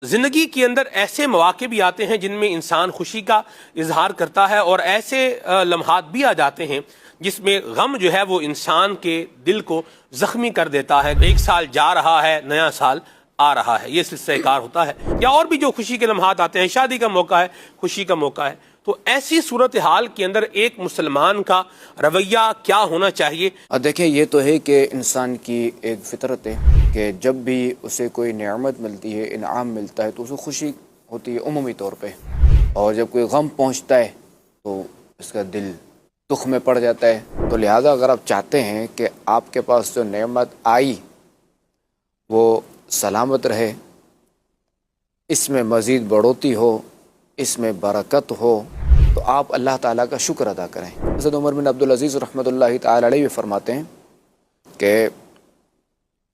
زندگی کے اندر ایسے مواقع بھی آتے ہیں جن میں انسان خوشی کا اظہار کرتا ہے، اور ایسے لمحات بھی آ جاتے ہیں جس میں غم جو ہے وہ انسان کے دل کو زخمی کر دیتا ہے۔ ایک سال جا رہا ہے، نیا سال آ رہا ہے، یہ سلسلہ کار ہوتا ہے۔ یا اور بھی جو خوشی کے لمحات آتے ہیں، شادی کا موقع ہے، خوشی کا موقع ہے، تو ایسی صورتحال کے اندر ایک مسلمان کا رویہ کیا ہونا چاہیے؟ دیکھیں، یہ تو ہے کہ انسان کی ایک فطرت ہے کہ جب بھی اسے کوئی نعمت ملتی ہے، انعام ملتا ہے، تو اسے خوشی ہوتی ہے عمومی طور پہ، اور جب کوئی غم پہنچتا ہے تو اس کا دل دکھ میں پڑ جاتا ہے۔ تو لہٰذا اگر آپ چاہتے ہیں کہ آپ کے پاس جو نعمت آئی وہ سلامت رہے، اس میں مزید بڑھوتی ہو، اس میں برکت ہو، تو آپ اللہ تعالیٰ کا شکر ادا کریں۔ حضرت عمر بن عبدالعزیز رحمۃ اللہ تعالی علیہ فرماتے ہیں کہ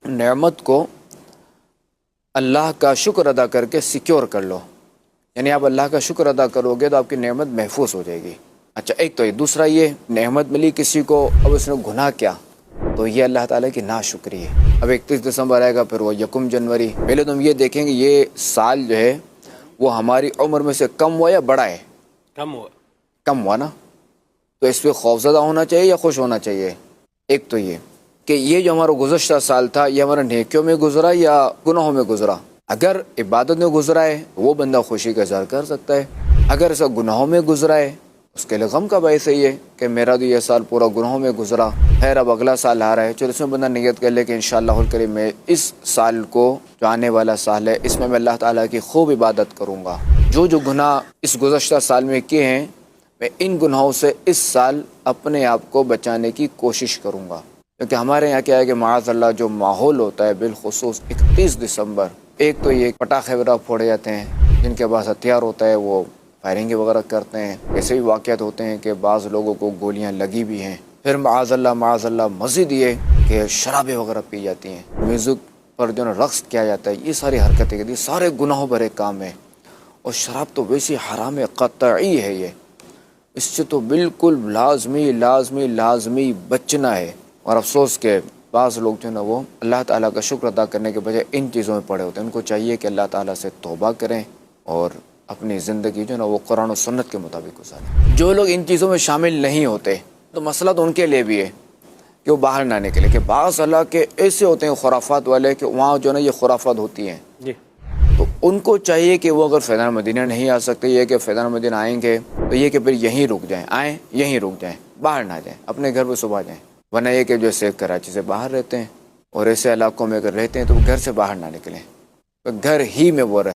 نعمت کو اللہ کا شکر ادا کر کے سیکیور کر لو، یعنی آپ اللہ کا شکر ادا کرو گے تو آپ کی نعمت محفوظ ہو جائے گی۔ اچھا، ایک تو یہ، دوسرا یہ نعمت ملی کسی کو، اب اس نے گناہ کیا تو یہ اللہ تعالیٰ کی ناشکری ہے۔ اب 31 دسمبر آئے گا، پھر وہ 1 جنوری، پہلے تو ہم یہ دیکھیں گے یہ سال جو ہے وہ ہماری عمر میں سے کم ہوا یا بڑا ہے؟ کم ہوا نا، تو اس پہ خوفزدہ ہونا چاہیے یا خوش ہونا چاہیے؟ ایک تو یہ کہ یہ جو ہمارا گزشتہ سال تھا یہ ہمارا نیکیوں میں گزرا یا گناہوں میں گزرا؟ اگر عبادت میں گزرا ہے وہ بندہ خوشی کا اظہار کر سکتا ہے، اگر ایسا گناہوں میں گزرا ہے اس کے لیے غم کا باعث ہے یہ کہ میرا تو یہ سال پورا گناہوں میں گزرا، خیر اب اگلا سال آ رہا ہے، چلو اس میں بندہ نیت کر لے کہ انشاءاللہ الکریم میں اس سال کو، جو آنے والا سال ہے، اس میں اللہ تعالیٰ کی خوب عبادت کروں گا، جو گناہ اس گزشتہ سال میں کیے ہیں میں ان گناہوں سے اس سال اپنے آپ کو بچانے کی کوشش کروں گا۔ کیونکہ ہمارے یہاں کیا ہے کہ معاذ اللہ جو ماحول ہوتا ہے بالخصوص 31 دسمبر، ایک تو یہ پٹاخے وغیرہ پھوڑے جاتے ہیں، جن کے پاس ہتھیار ہوتا ہے وہ فائرنگ وغیرہ کرتے ہیں، ایسے بھی واقعات ہوتے ہیں کہ بعض لوگوں کو گولیاں لگی بھی ہیں۔ پھر معاذ اللہ مزید یہ کہ شرابیں وغیرہ پی جاتی ہیں، میوزک پر جو رقص کیا جاتا ہے، یہ ساری حرکتیں یہ سارے گناہوں بھرے کام ہیں، اور شراب تو ویسی حرام قطعی ہے، یہ اس سے تو بالکل لازمی بچنا ہے۔ اور افسوس کہ بعض لوگ جو ہے نا وہ اللہ تعالیٰ کا شکر ادا کرنے کے بجائے ان چیزوں میں پڑے ہوتے ہیں۔ ان کو چاہیے کہ اللہ تعالیٰ سے توبہ کریں اور اپنی زندگی جو ہے نا وہ قرآن و سنت کے مطابق گزاریں۔ جو لوگ ان چیزوں میں شامل نہیں ہوتے تو مسئلہ تو ان کے لیے بھی ہے کہ وہ باہر نہ نکلے، کہ بعض اللہ کے ایسے ہوتے ہیں خرافات والے کہ وہاں جو ہے نا یہ خرافات ہوتی ہیں، تو ان کو چاہیے کہ وہ اگر فیضان مدینہ نہیں آ سکتے، یہ کہ فیضان مدینہ آئیں گے تو یہ کہ پھر یہیں رک جائیں، آئیں یہیں رک جائیں، باہر نہ جائیں، اپنے گھر پہ صبح جائیں، ورنہ یہ کہ جو سیف کراچی سے باہر رہتے ہیں اور ایسے علاقوں میں اگر رہتے ہیں تو وہ گھر سے باہر نہ نکلیں، تو گھر ہی میں وہ رہیں۔